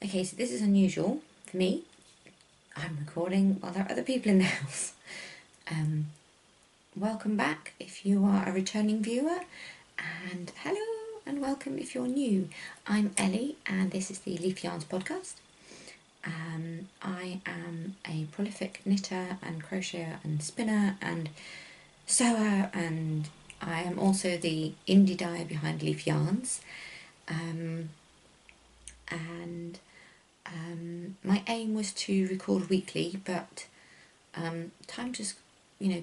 Okay, so this is unusual for me. I'm recording while there are other people in the house. Welcome back if you are a returning viewer, and hello and welcome if you're new. I'm Elly and this is the Leaf Yarns podcast. I am a prolific knitter and crocheter and spinner and sewer, and I am also the indie dyer behind Leaf Yarns. My aim was to record weekly, but time just,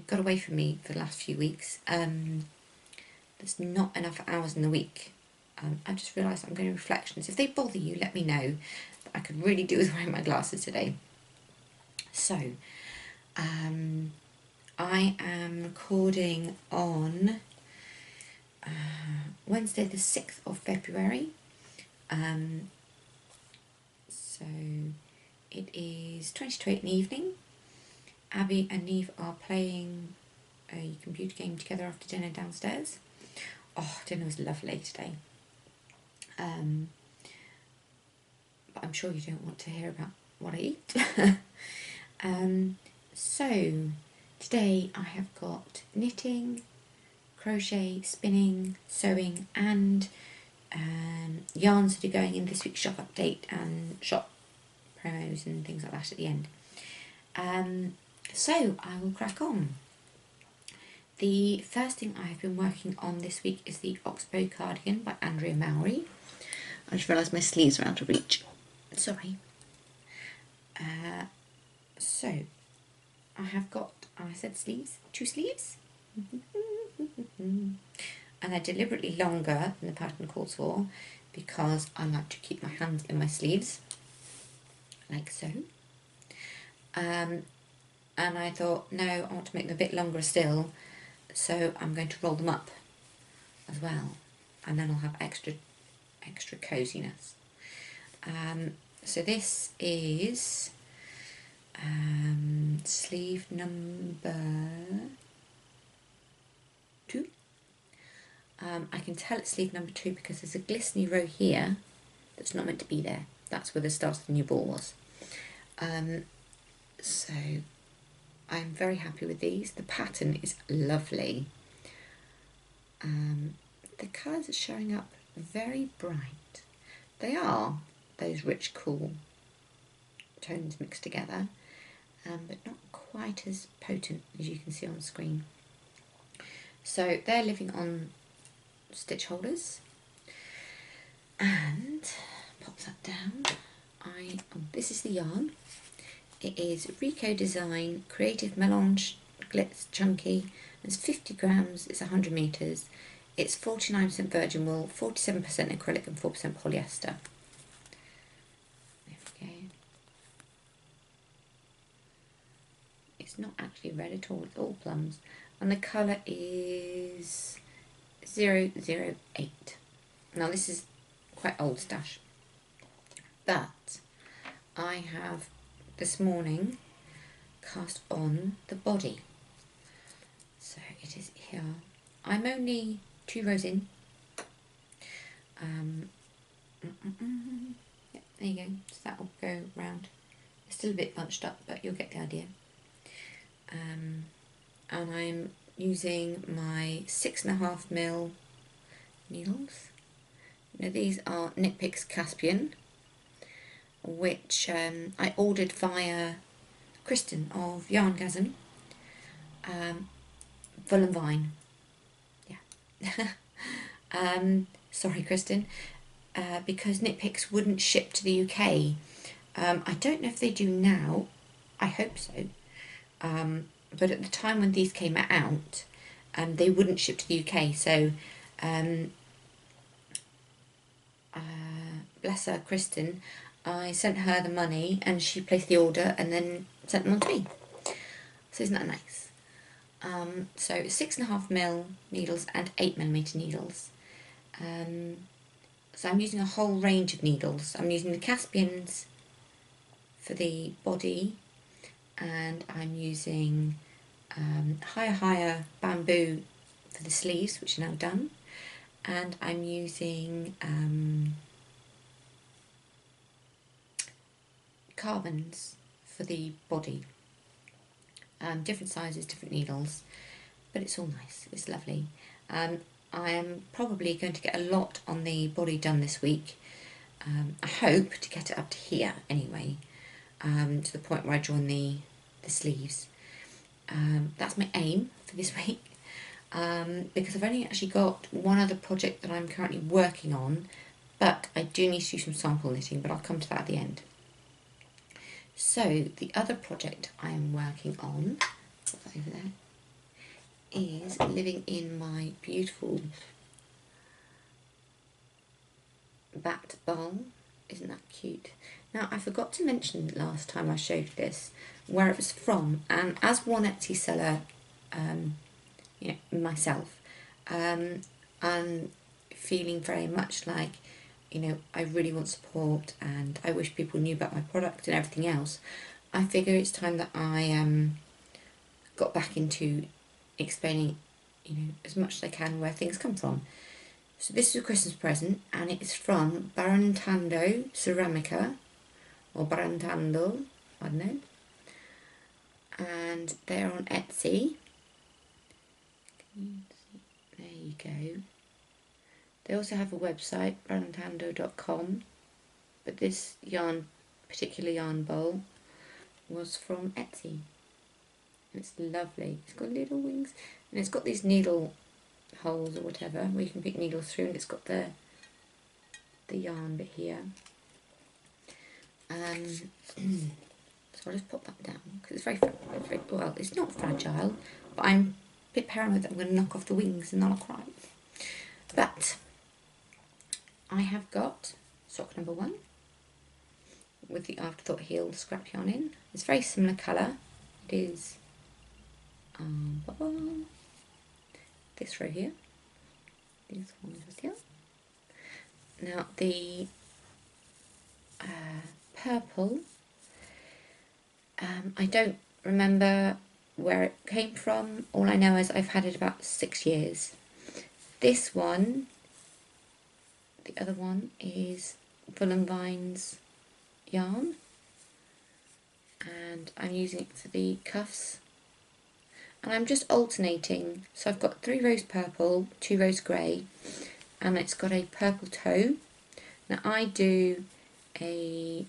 got away from me for the last few weeks. There's not enough hours in the week. I just realised I'm going to reflections. If they bother you, let me know. But I could really do with wearing my glasses today. So, I am recording on Wednesday the 6th of February. So it is 20 to 8 in the evening. Abby and Neve are playing a computer game together after dinner downstairs. Oh, dinner was lovely today. But I'm sure you don't want to hear about what I eat. So today I have got knitting, crochet, spinning, sewing, and yarns that are going in this week's shop update and shop promos and things like that at the end. So I will crack on. The first thing I have been working on this week is the Oxbow cardigan by Andrea Mowry. I just realised my sleeves are out of reach. Sorry. So I have got, I said sleeves, 2 sleeves. And they're deliberately longer than the pattern calls for because I like to keep my hands in my sleeves, like so. And I thought, no, I want to make them a bit longer still, so I'm going to roll them up as well, and then I'll have extra coziness. So this is sleeve number 2. I can tell it's sleeve number 2 because there's a glistening row here that's not meant to be there. That's where the start of the new ball was. So I'm very happy with these. The pattern is lovely. The colours are showing up very bright. They are those rich, cool tones mixed together, but not quite as potent as you can see on screen. So they're living on stitch holders, and pop that down. This is the yarn. It is Rico Design Creative Melange Glitz Chunky. It's 50 grams, it's 100 metres. It's 49% virgin wool, 47% acrylic and 4% polyester. There we go. It's not actually red at all, it's all plums. And the colour is 008. Now this is quite old stash, but I have this morning cast on the body. So it is here. I'm only 2 rows in. Yep, there you go. So that will go round. It's still a bit bunched up, but you'll get the idea. And I'm using my 6.5mm needles. Now these are Knit Picks Caspian, which I ordered via Kristen of Yarngasm. Voolenvine. Yeah. Sorry, Kristen. Because Knit Picks wouldn't ship to the UK. I don't know if they do now. I hope so. But at the time when these came out, they wouldn't ship to the UK. So, bless her, Kristen, I sent her the money and she placed the order and then sent them on to me. So isn't that nice? So 6.5mm needles and 8mm needles. So I'm using a whole range of needles. I'm using the Caspians for the body, and I'm using higher bamboo for the sleeves, which are now done, and I'm using carbons for the body. Different sizes, different needles, but it's all nice, it's lovely. I am probably going to get a lot on the body done this week. I hope to get it up to here anyway, to the point where I join the sleeves. That's my aim for this week, because I've only actually got one other project that I'm currently working on, but I do need to do some sample knitting, but I'll come to that at the end. So the other project I am working on, what's that over there, is living in my beautiful bat bowl. Isn't that cute? Now, I forgot to mention last time I showed this where it was from, and as one Etsy seller, you know, myself, I'm feeling very much like, you know, I really want support and I wish people knew about my product and everything else. I figure it's time that I got back into explaining, you know, as much as I can where things come from. So this is a Christmas present, and it is from Barantando Ceramica, or Barantando, I don't know. And they're on Etsy. There you go. They also have a website, barantando.com, but this yarn, particular yarn bowl, was from Etsy. And it's lovely. It's got little wings, and it's got these needle holes or whatever where you can pick needles through, and it's got the yarn bit here. So I'll just pop that down because it's very well, it's not fragile, but I'm a bit paranoid that I'm going to knock off the wings and then I'll cry. But I have got sock number 1 with the Afterthought heel scrap yarn in. It's a very similar colour. It is this row here. This one is here. Now the purple, I don't remember where it came from. All I know is I've had it about 6 years. This one, the other one, is Voolenvine's yarn, and I'm using it for the cuffs. And I'm just alternating, so I've got 3 rows purple, 2 rows grey, and it's got a purple toe. Now I do a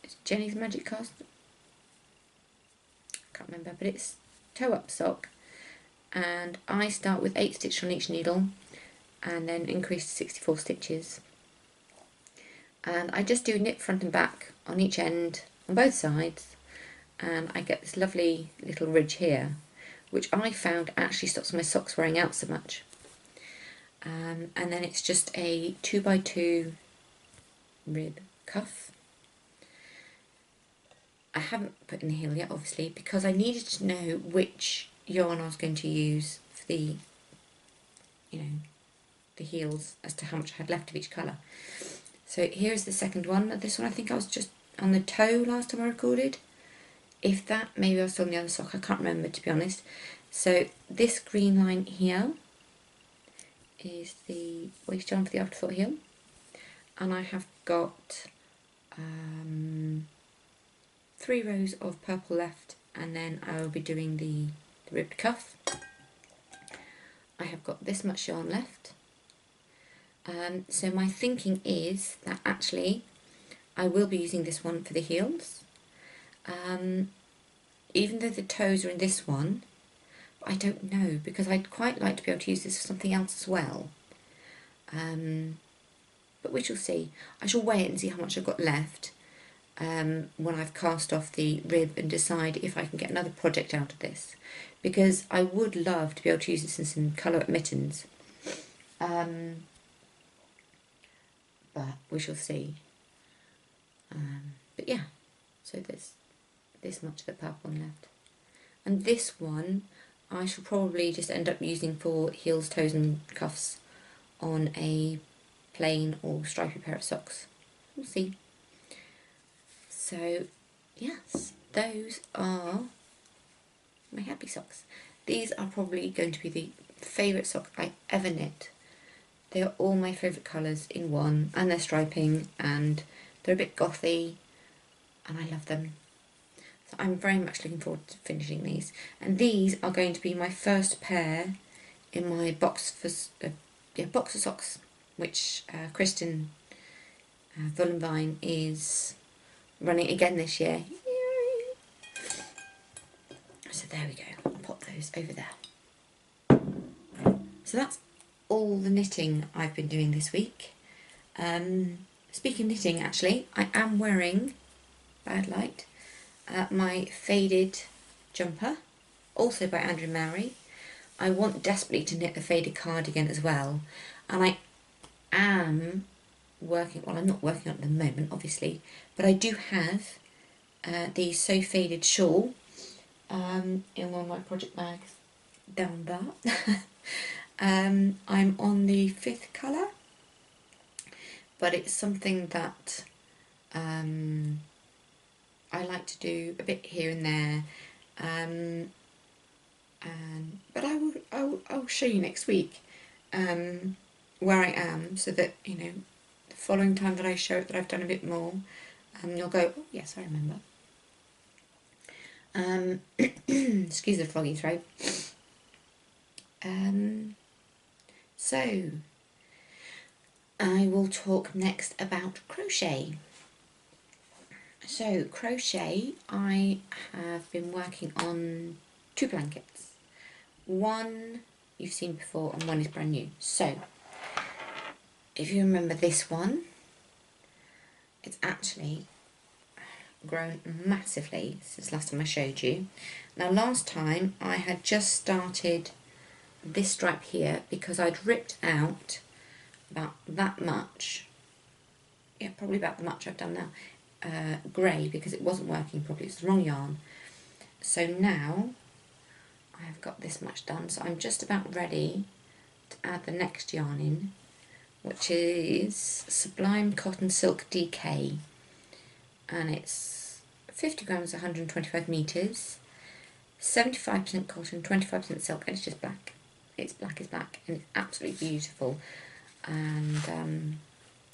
it's Jenny's Magic Cast, I can't remember, but it's toe up sock, and I start with 8 stitches on each needle and then increase to 64 stitches, and I just do knit front and back on each end on both sides, and I get this lovely little ridge here, which I found actually stops my socks wearing out so much. And then it's just a 2x2 rib cuff. I haven't put in the heel yet, obviously, because I needed to know which yarn I was going to use for the, you know, the heels, as to how much I had left of each colour. So here's the second one. This one I think I was just on the toe last time I recorded. If that, maybe I was still on the other sock, I can't remember, to be honest. So this green line here is the waist yarn for the Afterthought heel, and I have got 3 rows of purple left, and then I will be doing the ribbed cuff. I have got this much yarn left, so my thinking is that actually I will be using this one for the heels, even though the toes are in this one. I don't know, because I'd quite like to be able to use this for something else as well. But we shall see. I shall wait and see how much I've got left when I've cast off the rib and decide if I can get another project out of this. Because I would love to be able to use this in some colour mittens. But we shall see. But yeah, so there's this much of the purple one left. And this one I shall probably just end up using for heels, toes and cuffs on a plain or stripy pair of socks. We'll see. So yes, those are my happy socks. These are probably going to be the favourite sock I ever knit. They are all my favourite colours in one, and they're striping, and they're a bit gothy, and I love them. So I'm very much looking forward to finishing these. And these are going to be my first pair in my box of socks, which Kristen voolenvine is running again this year. Yay! So there we go. I'll pop those over there. So that's all the knitting I've been doing this week. Speaking of knitting, actually, I am wearing, bad light, my faded jumper, also by Andrea Mowry. I want desperately to knit the faded cardigan as well, and I am working, well, I'm not working on it at the moment, obviously, but I do have the So Faded shawl in one of my project bags down there. I'm on the 5th colour, but it's something that I like to do a bit here and there, but I'll show you next week where I am, so that, you know, the following time that I show it that I've done a bit more, you'll go, oh yes, I remember. Excuse the froggy throat. So I will talk next about crochet. So crochet, I have been working on 2 blankets. One you've seen before and one is brand new. So if you remember this one, it's actually grown massively since last time I showed you. Now last time I had just started this stripe here because I'd ripped out about that much, yeah, probably about the much I've done now, grey, because it wasn't working properly, it's the wrong yarn. So now I've got this much done, so I'm just about ready to add the next yarn in, which is Sublime Cotton Silk DK, and it's 50 grams, 125 metres, 75% cotton, 25% silk, and it's just black. It's black as black, and it's absolutely beautiful. And there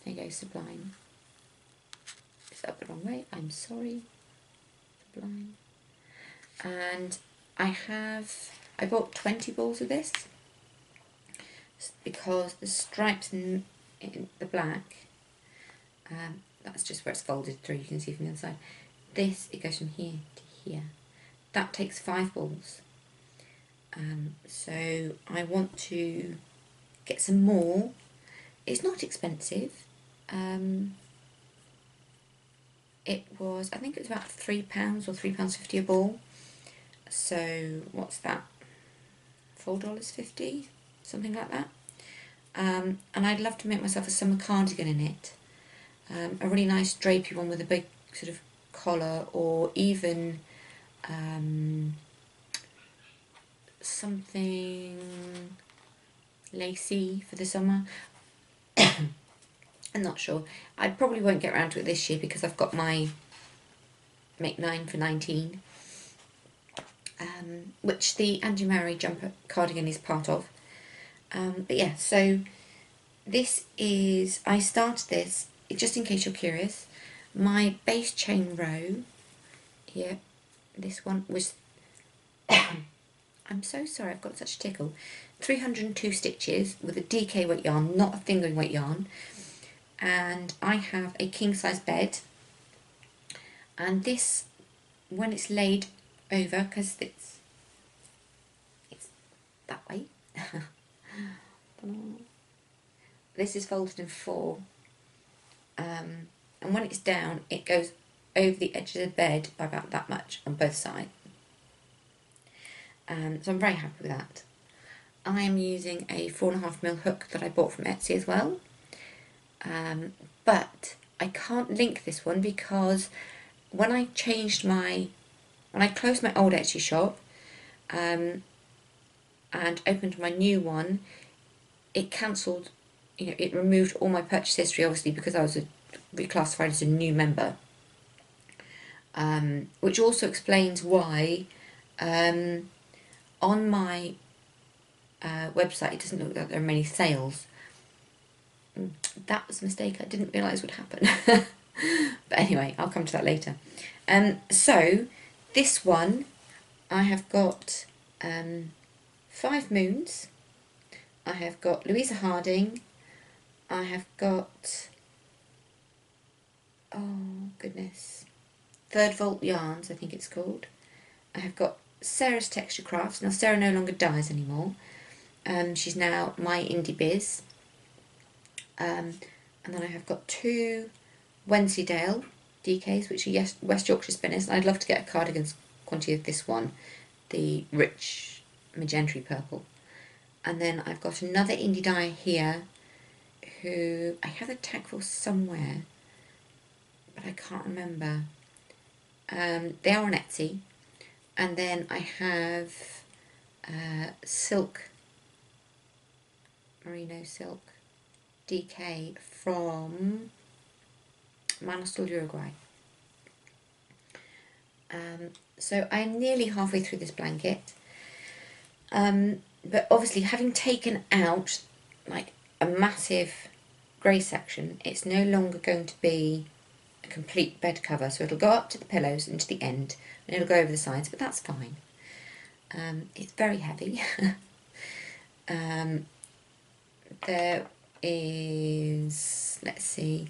you go, Sublime. It's up the wrong way, I'm sorry. Sublime. And I bought 20 balls of this because the stripes in the black, that's just where it's folded through, you can see from the other side. This, it goes from here to here. That takes 5 balls. So I want to get some more. It's not expensive. It was, I think it was about £3 or £3.50 a ball. So what's that? $4.50, something like that. And I'd love to make myself a summer cardigan in it. A really nice drapey one with a big sort of collar, or even something lacy for the summer. I'm not sure. I probably won't get around to it this year because I've got my Make 9 for 19, which the Andrea Mowry jumper cardigan is part of. But yeah, so this is, I started this, just in case you're curious, my base chain row here, this one was, I'm so sorry, I've got such a tickle, 302 stitches with a DK weight yarn, not a fingering weight yarn, and I have a king size bed, and this, when it's laid over, because it's that way, this is folded in 4, and when it's down it goes over the edge of the bed by about that much on both sides. So I'm very happy with that. I am using a 4.5mm hook that I bought from Etsy as well, but I can't link this one because when I closed my old Etsy shop and opened my new one, it cancelled, you know, it removed all my purchase history, obviously, because I was reclassified as a new member, which also explains why on my website it doesn't look like there are many sales. That was a mistake, I didn't realise would happen. But anyway, I'll come to that later. So this one, I have got 5 moons. I have got Louisa Harding. I have got, oh goodness, Third Volt Yarns, I think it's called. I have got Sarah's Texture Crafts. Now Sarah no longer dyes anymore. She's now My Indie Biz. And then I have got 2 Wensleydale DKs, which are West Yorkshire spinners. I'd love to get a cardigan quantity of this one, the rich magenta purple. And then I've got another indie dye here, who I have a tag for somewhere, but I can't remember. They are on Etsy. And then I have silk, merino silk DK from Manastal, Uruguay. So I'm nearly halfway through this blanket. But obviously, having taken out like a massive grey section, it's no longer going to be a complete bed cover. So it'll go up to the pillows and to the end, and it'll go over the sides, but that's fine. It's very heavy. There is, let's see,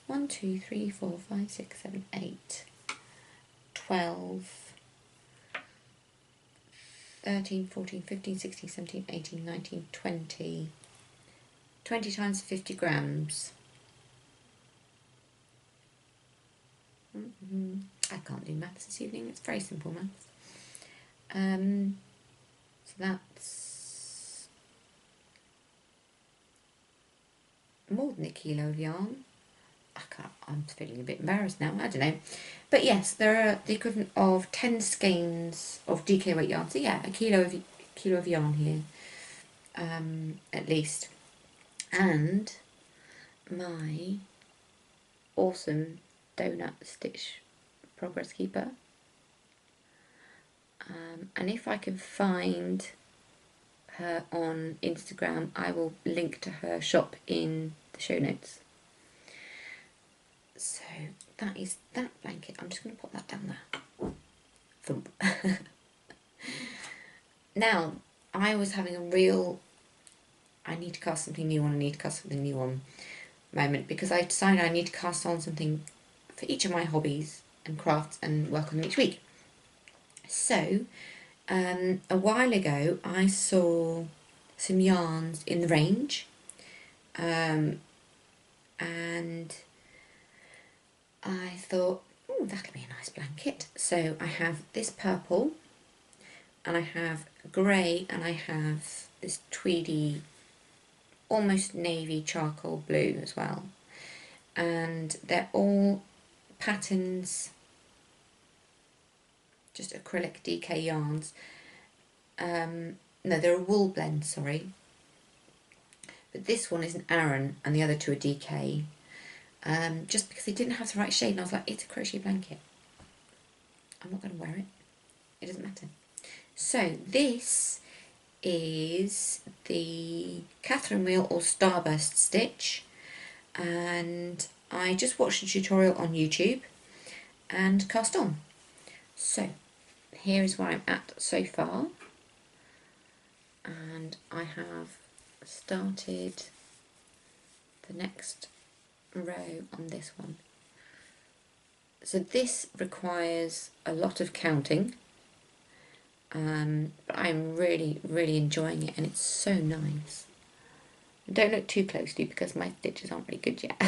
1, 2, 3, 4, 5, 6, 7, 8, 12, 13, 14, 15, 16, 17, 18, 19, 20. 20 times 50 grams. I can't do maths this evening, it's very simple maths. So that's more than a kilo of yarn. I'm feeling a bit embarrassed now, I don't know. But yes, there are the equivalent of 10 skeins of DK weight yarn. So yeah, a kilo of yarn here, at least. And my awesome donut stitch progress keeper. And if I can find her on Instagram, I will link to her shop in the show notes. So that is that blanket. I'm just going to put that down there. Thump. Now, I was having a real, I need to cast something new on, moment, because I decided I need to cast on something for each of my hobbies and crafts and work on them each week. So, a while ago I saw some yarns in the range, and I thought, oh, that'll be a nice blanket. So I have this purple, and I have grey, and I have this tweedy, almost navy charcoal blue as well. And they're all patterns, just acrylic DK yarns. No, they're a wool blend, sorry. But this one is an Aran and the other two are DK. Just because they didn't have the right shade, and I was like, it's a crochet blanket. I'm not going to wear it. It doesn't matter. So this is the Catherine Wheel or Starburst stitch, and I just watched a tutorial on YouTube and cast on. So here is where I'm at so far, and I have started the next row on this one. So this requires a lot of counting, but I'm really enjoying it, and it's so nice. Don't look too closely because my stitches aren't really good yet.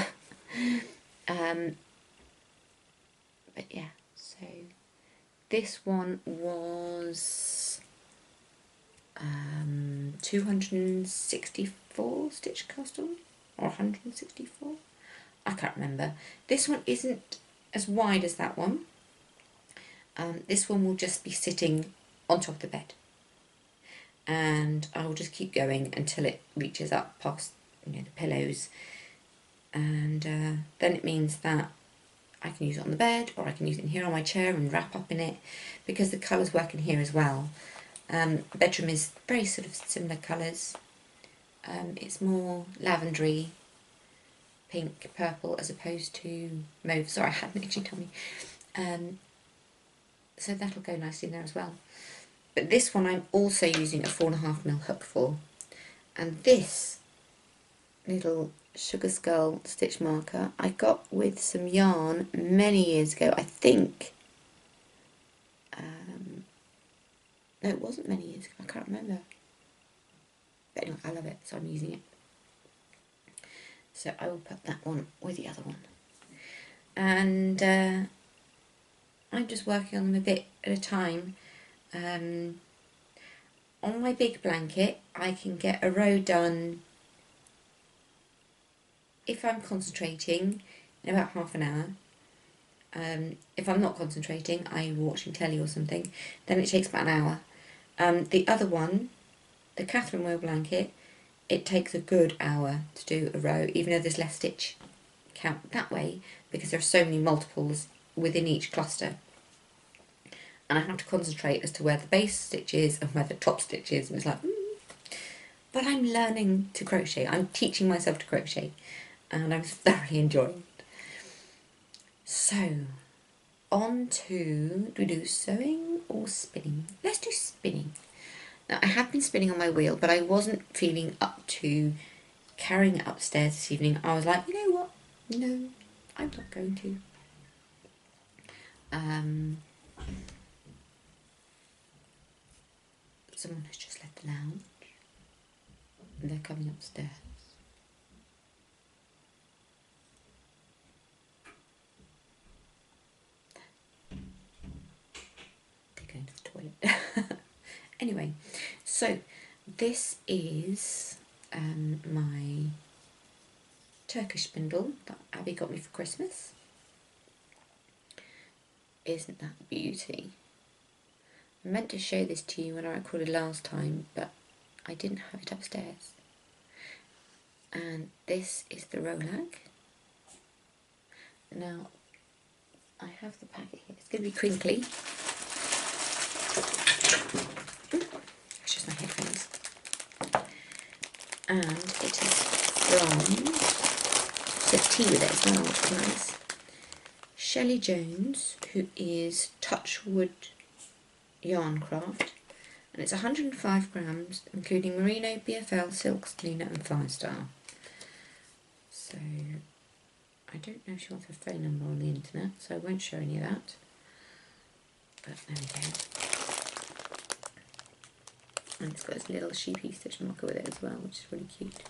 But yeah, so this one was 264 stitch cast on, or 164. I can't remember. This one isn't as wide as that one. This one will just be sitting on top of the bed, and I will just keep going until it reaches up past, you know, the pillows, and then it means that I can use it on the bed, or I can use it in here on my chair and wrap up in it, because the colours work in here as well. The bedroom is very sort of similar colours. It's more lavendery, pink, purple as opposed to mauve. Sorry, I hadn't actually told me. So that'll go nicely in there as well. But this one I'm also using a 4.5mm hook for. And this little sugar skull stitch marker I got with some yarn many years ago. I think, no, it wasn't many years ago, I can't remember. But anyway, I love it, so I'm using it. So I will put that one with the other one. And I'm just working on them a bit at a time. On my big blanket, I can get a row done if I'm concentrating in about half an hour. If I'm not concentrating, I'm watching telly or something, then it takes about an hour. The other one, the Catherine Wheel blanket, it takes a good hour to do a row, even though there's less stitch count that way, because there are so many multiples within each cluster. And I have to concentrate as to where the base stitch is and where the top stitch is, and it's like, But I'm learning to crochet. I'm teaching myself to crochet, and I'm thoroughly enjoying it. So, on to, do we do sewing or spinning? Let's do spinning. Now, I have been spinning on my wheel, but I wasn't feeling up to carrying it upstairs this evening. I was like, you know what? No, I'm not going to. Someone has just left the lounge. They're coming upstairs. They're going to the toilet. Anyway, so this is my Turkish spindle that Abby got me for Christmas. Isn't that a beauty? I meant to show this to you when I recorded last time, but I didn't have it upstairs. And this is the Rolag. Now, I have the packet here. It's going to be crinkly. It's just my headphones. And it is from, there's tea with it as well, which is nice. Shelley Jones, who is Touchwood Yarncraft, and it's 105 grams, including merino, BFL, silk, stellina and Firestar. So, I don't know if she wants her phone number on the internet, so I won't show any of that. But there we go. And it's got this little sheepy stitch marker with it as well, which is really cute.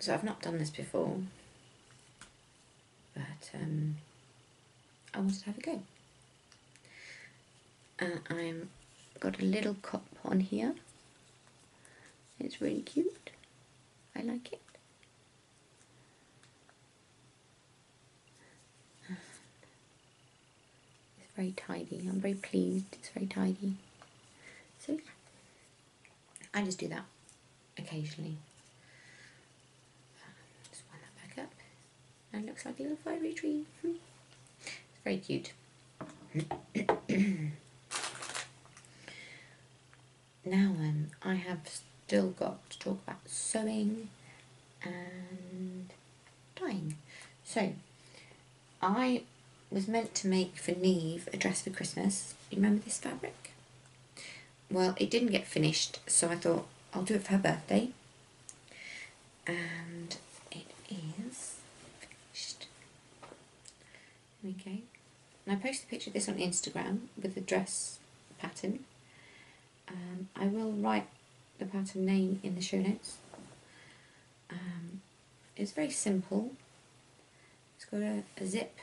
So I've not done this before, but I wanted to have a go. I'm got a little cup on here. It's really cute. I like it. It's very tidy. I'm very pleased. It's very tidy. So yeah, I just do that occasionally. And it looks like a little fiery tree. It's very cute. Now I have still got to talk about sewing and dyeing. So I was meant to make for Neve a dress for Christmas. You remember this fabric? Well, it didn't get finished, so I thought I'll do it for her birthday. And it is finished. There we go. And I posted a picture of this on Instagram with the dress pattern. I will write the pattern name in the show notes. It's very simple. It's got a zip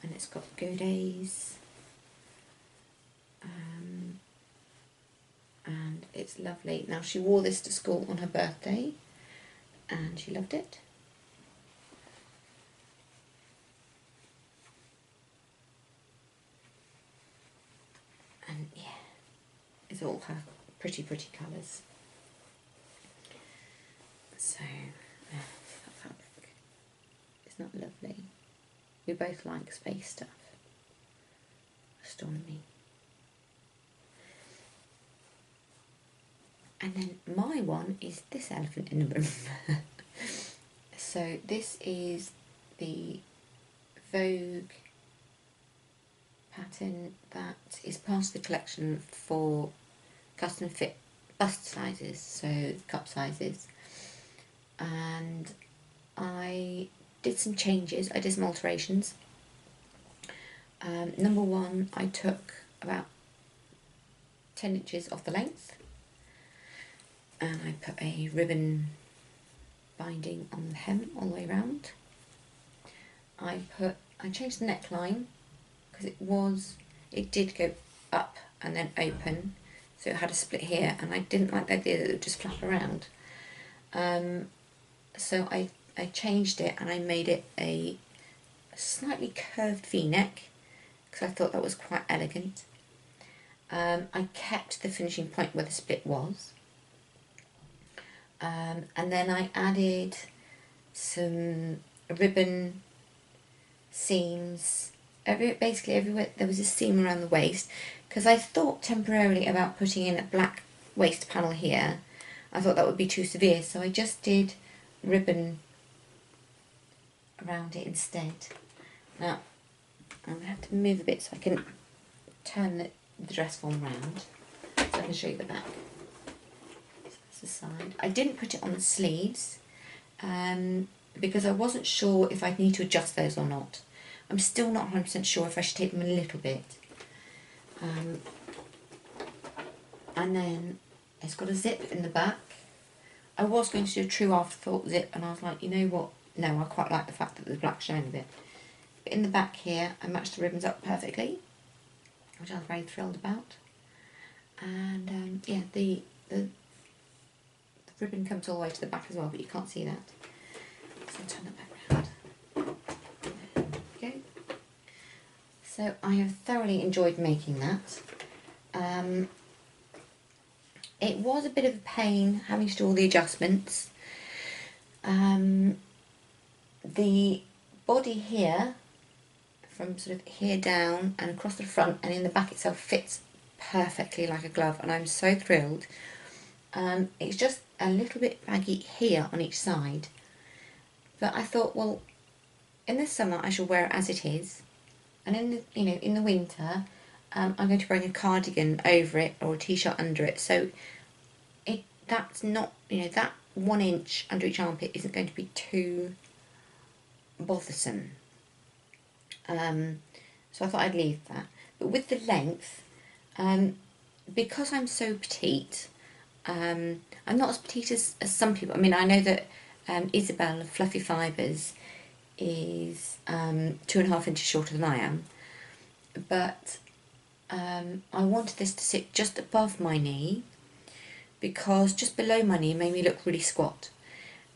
and it's got godets. And it's lovely. Now, she wore this to school on her birthday and she loved it. And yeah, it's all her pretty colours. So that fabric is not lovely. We both like space stuff. Astronomy. And then my one is this elephant in the room. So this is the Vogue pattern that is part of the collection for custom fit bust sizes, so cup sizes. And I did some changes, I did some alterations. Number one, I took about 10 inches off the length and I put a ribbon binding on the hem all the way around. I changed the neckline because it did go up and then open, so it had a split here, and I didn't like the idea that it would just flap around. So I changed it and I made it a slightly curved V-neck because I thought that was quite elegant. I kept the finishing point where the split was. And then I added some ribbon seams, basically everywhere there was a seam around the waist, because I thought temporarily about putting in a black waist panel here. I thought that would be too severe, so I just did ribbon around it instead. Now I'm going to have to move a bit so I can turn the dress form round so I can show you the back. The side. I didn't put it on the sleeves because I wasn't sure if I'd need to adjust those or not. I'm still not 100% sure if I should take them a little bit. And then it's got a zip in the back. I was going to do a true Afterthought zip and I was like, you know what, no, I quite like the fact that there's black showing a bit. But in the back here I matched the ribbons up perfectly, which I was very thrilled about. And yeah, the ribbon comes all the way to the back as well, but you can't see that. So I'll turn that back round. There we go. So I have thoroughly enjoyed making that. It was a bit of a pain having to do all the adjustments. The body here, from sort of here down and across the front and in the back itself, fits perfectly like a glove, and I'm so thrilled. It's just a little bit baggy here on each side, but I thought, well, in the summer I shall wear it as it is, and in the winter I'm going to bring a cardigan over it or a t-shirt under it, so that's not, that 1 inch under each armpit isn't going to be too bothersome. So I thought I'd leave that, but with the length, because I'm so petite, I'm not as petite as some people. I mean, I know that Isabel of Fluffy Fibres is 2.5 inches shorter than I am, but I wanted this to sit just above my knee, because just below my knee made me look really squat,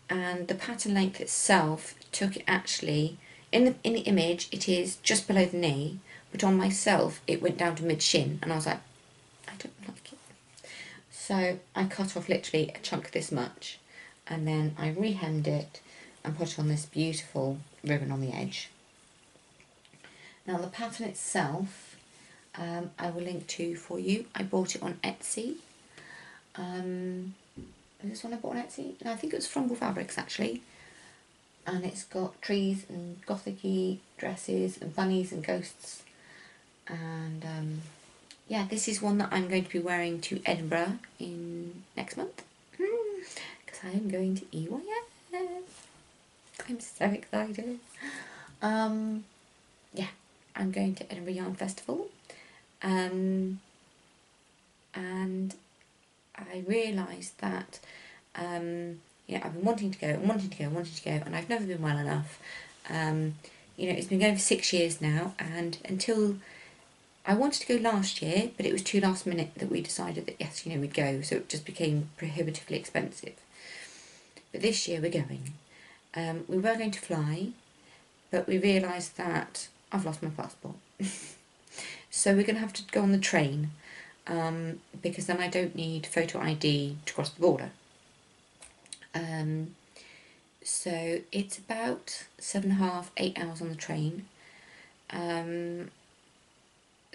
and the pattern length itself took it actually, in the image it is just below the knee, but on myself it went down to mid-shin, and I was like, I don't like it. So I cut off literally a chunk this much, and then I rehemmed it and put on this beautiful ribbon on the edge. Now the pattern itself, I will link to for you. I bought it on Etsy. Is this one I bought on Etsy? No, I think it was Frumble Fabrics actually. And it's got trees and gothic-y dresses and bunnies and ghosts. And yeah, this is one that I'm going to be wearing to Edinburgh in next month. Because I am going to EYS. I'm so excited. Yeah, I'm going to Edinburgh Yarn Festival. And I realised that I've been wanting to go, and I've never been well enough. It's been going for 6 years now, and until I wanted to go last year, but it was too last minute that we decided that yes, we'd go, so it just became prohibitively expensive. But this year we're going. We were going to fly, but we realised that I've lost my passport. So we're going to have to go on the train. because then I don't need photo ID to cross the border. So it's about 7.5, 8 hours on the train.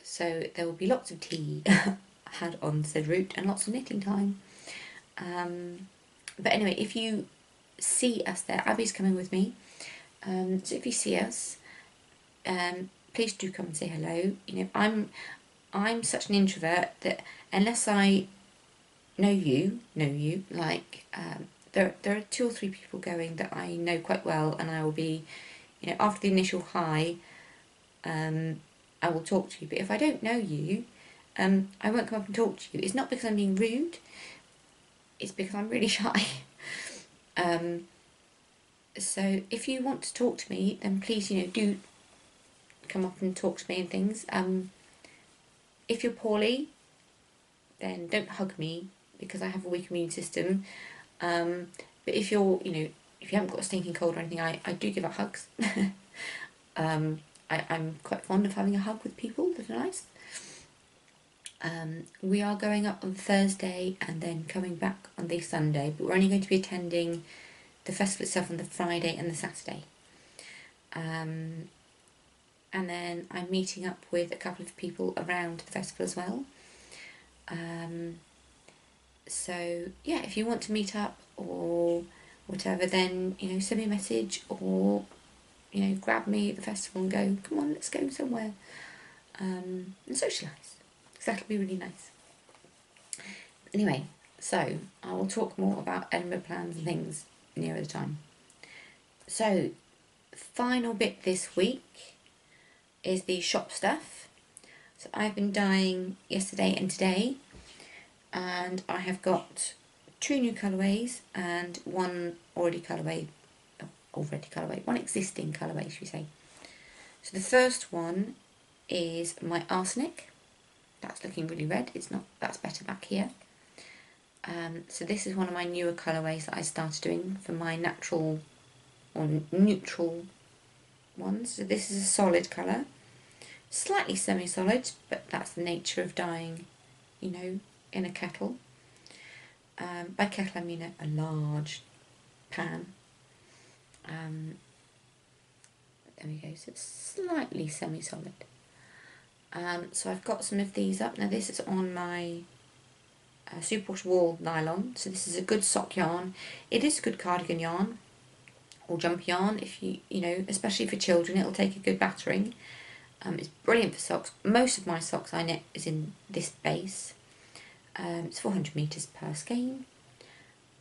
So there will be lots of tea had on said route and lots of knitting time. But anyway, if you see us there, Abby's coming with me. So if you see us, please do come and say hello. You know, I'm such an introvert that unless I know you, like there are 2 or 3 people going that I know quite well, and I will be, you know, after the initial hi, I will talk to you. But if I don't know you, I won't come up and talk to you. It's not because I'm being rude. It's because I'm really shy. So if you want to talk to me, then please, you know, do come up and talk to me and things. If you're poorly, then don't hug me because I have a weak immune system. But if you're, you know, if you haven't got a stinking cold or anything, I do give out hugs. I'm quite fond of having a hug with people that are nice. We are going up on Thursday and then coming back on the Sunday, but we're only going to be attending the festival itself on the Friday and the Saturday. And then I'm meeting up with a couple of people around the festival as well. So yeah, if you want to meet up or whatever, then, you know, send me a message or, you know, grab me at the festival and go, come on, let's go somewhere, and socialise, because that'll be really nice. Anyway, so I will talk more about Edinburgh plans and things nearer the time. So, final bit this week is the shop stuff. So I've been dyeing yesterday and today, and I have got 2 new colourways and one one existing colourway, should we say. So the first one is my arsenic. That's looking really red. It's not, that's better back here. So this is one of my newer colourways that I started doing for my natural or neutral ones. So this is a solid colour, slightly semi-solid, but that's the nature of dyeing, you know, in a kettle. By kettle I mean a large pan. There we go, so it's slightly semi-solid. So I've got some of these up. Now this is on my superwash wool nylon, so this is a good sock yarn. It is a good cardigan yarn or jump yarn, if you know, especially for children, it'll take a good battering. It's brilliant for socks. Most of my socks I knit is in this base. It's 400 metres per skein,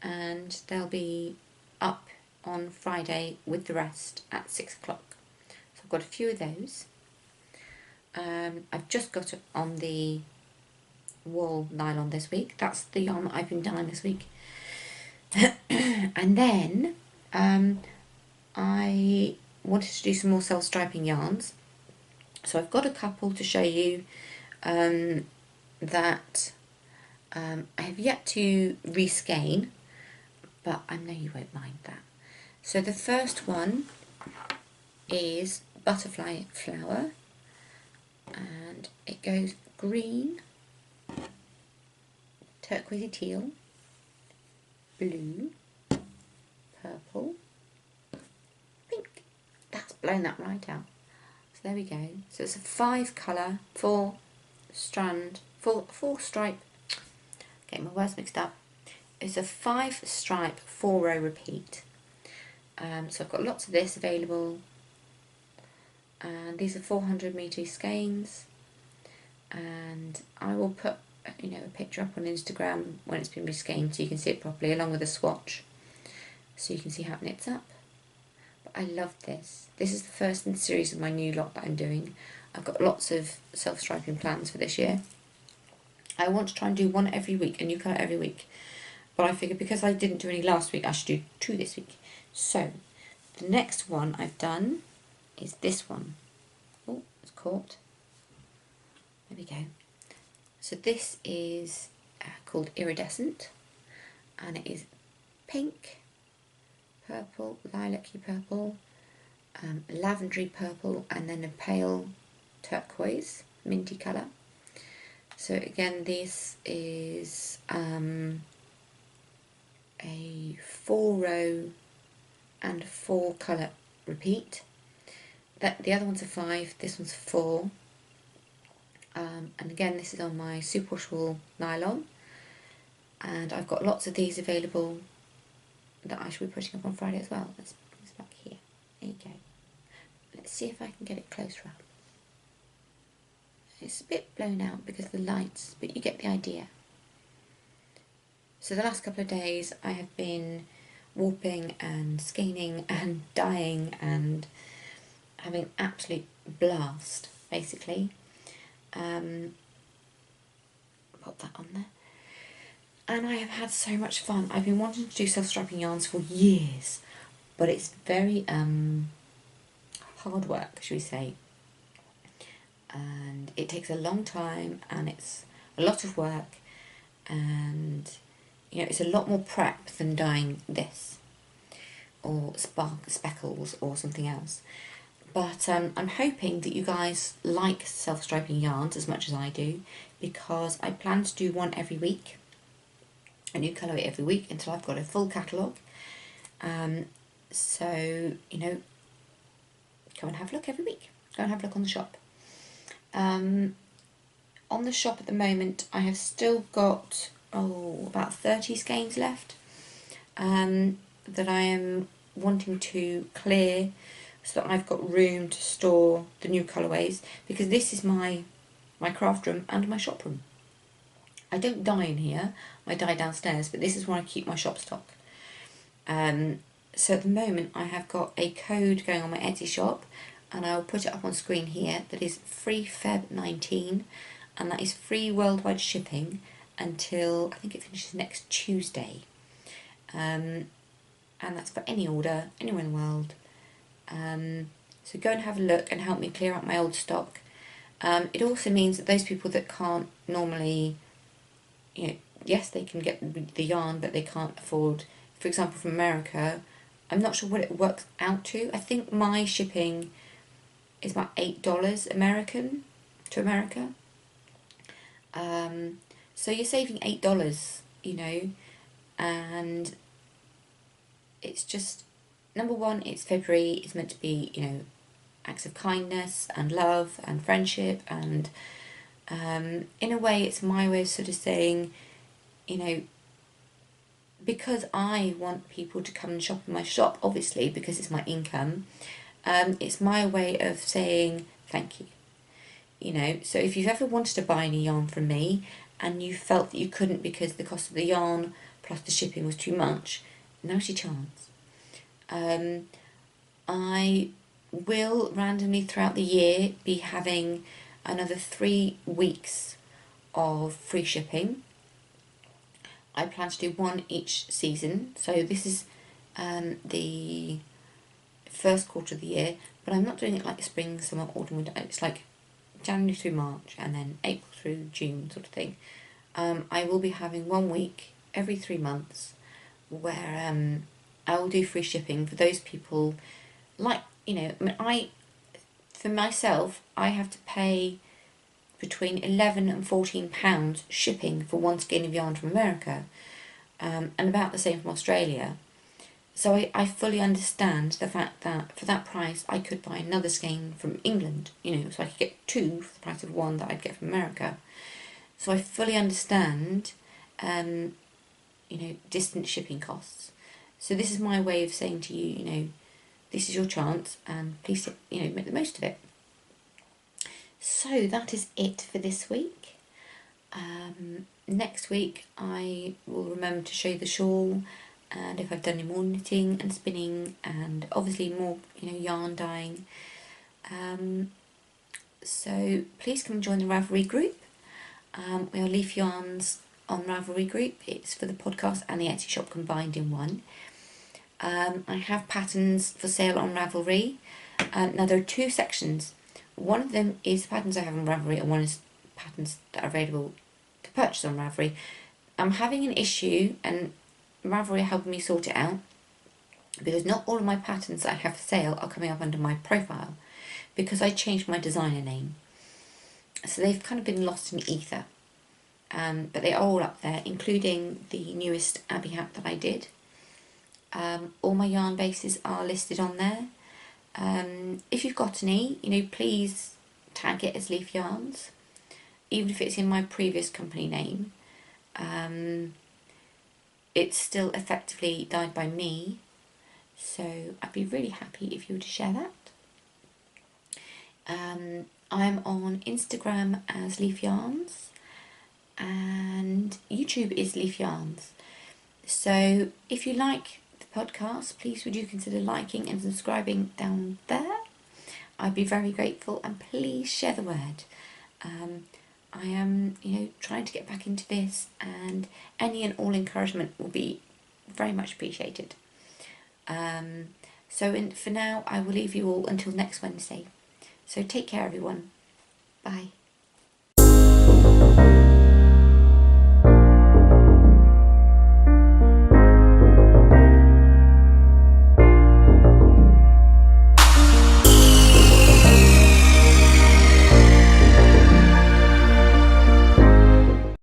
and they'll be up on Friday with the rest at 6 o'clock. So I've got a few of those. I've just got it on the wool nylon this week. That's the yarn that I've been dyeing this week. And then I wanted to do some more self-striping yarns. So I've got a couple to show you that I have yet to reskein, but I know you won't mind that. So the first one is butterfly flower, and it goes green, turquoisey teal, blue, purple, pink. That's blown that right out. So there we go. So it's a 5 colour, 4 stripe. Getting my words mixed up. It's a 5 stripe 4 row repeat. So I've got lots of this available, and these are 400 metre skeins, and I will put, you know, a picture up on Instagram when it's been reskeined so you can see it properly, along with a swatch so you can see how it knits up. But I love this. This is the first in the series of my new lot that I'm doing. I've got lots of self-striping plans for this year. I want to try and do one every week, a new colour every week, but I figured because I didn't do any last week, I should do 2 this week. So the next one I've done is this one. Oh, it's caught. There we go. So this is called Iridescent, and it is pink, purple, lilac-y purple, lavendery purple, and then a pale turquoise, minty colour. So again, this is a 4-row and 4 colour repeat. The other one's a 5, this one's 4. And again, this is on my superwash wool nylon, and I've got lots of these available that I should be putting up on Friday as well. Let's put this back here. There you go. Let's see if I can get it closer up. It's a bit blown out because of the lights, but you get the idea. So the last couple of days I have been warping and skeins and dyeing and having an absolute blast, basically. Pop that on there. And I have had so much fun. I've been wanting to do self-striping yarns for years, but it's very hard work, should we say. And it takes a long time, and it's a lot of work, and you know, it's a lot more prep than dyeing this or speckles or something else. But I'm hoping that you guys like self-striping yarns as much as I do, because I plan to do one every week, a new colourway every week, until I've got a full catalogue. So, you know, go and have a look every week. Go and have a look on the shop. On the shop at the moment, I have still got, about 30 skeins left that I am wanting to clear, so that I've got room to store the new colourways, because this is my craft room and my shop room. I don't dye in here, I dye downstairs, but this is where I keep my shop stock. So at the moment I have got a code going on my Etsy shop, and I'll put it up on screen here, that is free Feb 19, and that is free worldwide shipping until I think it finishes next Tuesday. And that's for any order, anywhere in the world. So go and have a look and help me clear out my old stock. It also means that those people that can't normally, you know, yes, they can get the yarn, but they can't afford, for example, from America, I'm not sure what it works out to. I think my shipping is about $8 American to America. So you're saving $8, you know, and it's just, number one, it's February, it's meant to be, you know, acts of kindness and love and friendship, and in a way it's my way of sort of saying, you know, because I want people to come and shop in my shop, obviously, because it's my income, it's my way of saying thank you. You know, so if you've ever wanted to buy any yarn from me and you felt that you couldn't because the cost of the yarn plus the shipping was too much, now's your chance. I will randomly throughout the year be having another 3 weeks of free shipping. I plan to do one each season, so this is the first quarter of the year, but I'm not doing it like spring, summer, autumn, winter. It's like January through March and then April through June sort of thing. I will be having 1 week every 3 months where I will do free shipping for those people, like, you know, I mean, for myself, I have to pay between £11 and £14 shipping for 1 skein of yarn from America, and about the same from Australia. So I fully understand the fact that for that price I could buy another skein from England, you know, so I could get 2 for the price of 1 that I'd get from America. So I fully understand, you know, distant shipping costs. So this is my way of saying to you, you know, this is your chance, and please, you know, make the most of it. So that is it for this week. Next week I will remember to show you the shawl, and if I've done any more knitting and spinning, and obviously more, you know, yarn dyeing. So please come and join the Ravelry group. We are Leaf Yarns on Ravelry group. It's for the podcast and the Etsy shop combined in one. I have patterns for sale on Ravelry. Now there are 2 sections. One of them is patterns I have on Ravelry, and one is patterns that are available to purchase on Ravelry. I'm having an issue, and Ravelry helped me sort it out, because not all of my patterns that I have for sale are coming up under my profile, because I changed my designer name. So they've kind of been lost in ether. but they are all up there, including the newest Abbey hat that I did. All my yarn bases are listed on there. If you've got any, please tag it as Leaf Yarns, even if it's in my previous company name. It's still effectively dyed by me, so I'd be really happy if you were to share that. I'm on Instagram as Leaf Yarns, and YouTube is Leaf Yarns. So if you like the podcast, please would you consider liking and subscribing down there? I'd be very grateful, and please share the word. I am, trying to get back into this, and any and all encouragement will be very much appreciated. For now, I will leave you all until next Wednesday. So take care, everyone. Bye.